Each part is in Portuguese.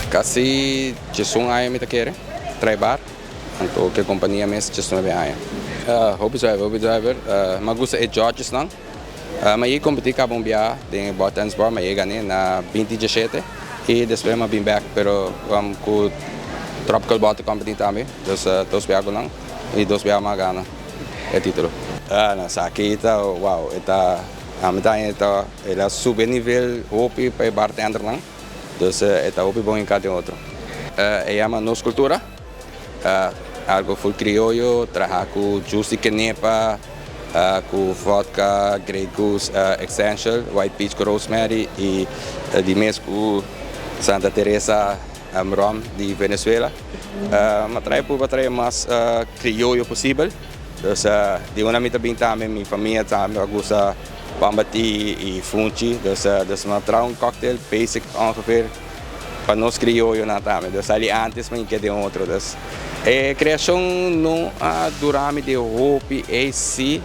Kasi chisung aya mita kere, trabalhar, então que a companhia mesmo chisung bem aya. Hobby driver, magusta é Georges não. Mas eu competi com a bombia em Bartender, mas eu ganhei na 2017 e depois eu vim back, pero com tropical bottle company também, dos biago não e dos biago magana é título. Na saquita, wow, eta a mitad eta ela sube nível hobby para bartender não, então eta hobby bom em cada outro. Llama nos cultura, algo full criollo, trabalhar com juice de canepa, com vodka, Grey Goose, Essential, White Peach com Rosemary e de mês com Santa Teresa rum de Venezuela. Mas trai mais criollo possível. Então, de uma mitad bem também minha família também gosta bambati e funchi. Então, trai cocktail basic ongeveer para nós criollo na também. Então, ali antes mas que de outro. A criação não durante de hobby em si.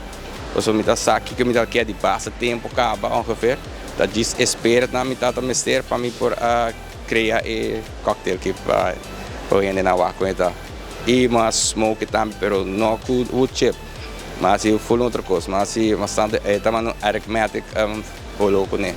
Então, me dá saque que me dá que é de base tempo caba ongeveer. Dat diz espera na mitad do mestre para mim por criar o cocktail que para ir na água então. E mas smoke também, pero não com o chip. Mas eu full outra coisa, mas bastante também aromatic louco né.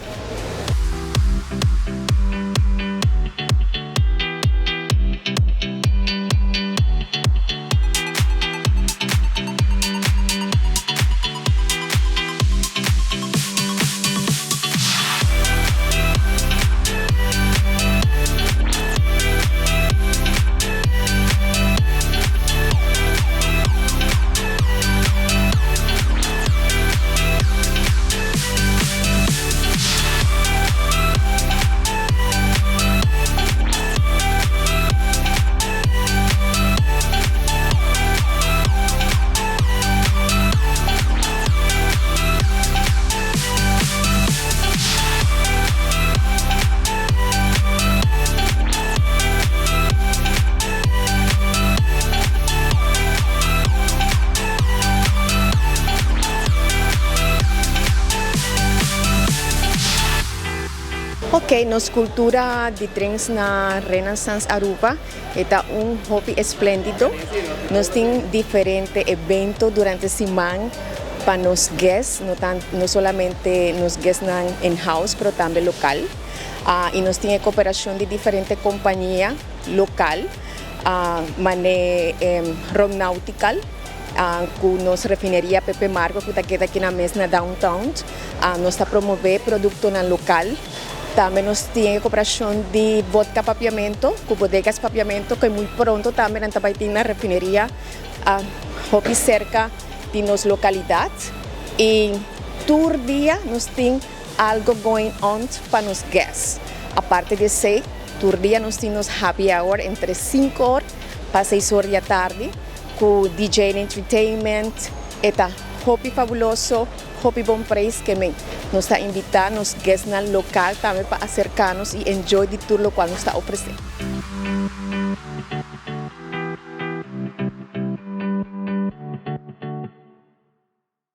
Ok, nos cultura de drinks na Renaissance Aruba está hobby esplêndido. Nós temos diferentes eventos durante a semana para nos guests, não somente nos guests in-house, mas também local. E nós temos cooperação de diferentes companhias local, mané Nautical, com nossa refineria Pepe Marco, que está aqui na mesma downtown. Nós está promovendo produto local. Também nós temos cooperação de vodka papiamento, com bodegas papiamento, que muito pronto também vai ter na refineria, hobby cerca de nossa localidade. E todo dia nós temos algo going on para os guests. A parte de ser, todo dia nós temos happy hour entre 5 horas para 6 horas da tarde, com DJ Entertainment, eta hobby fabuloso, hobby bom preço que nos está invitando os guests local também para acercarnos e enjoy de tudo o qual nos está oferecendo.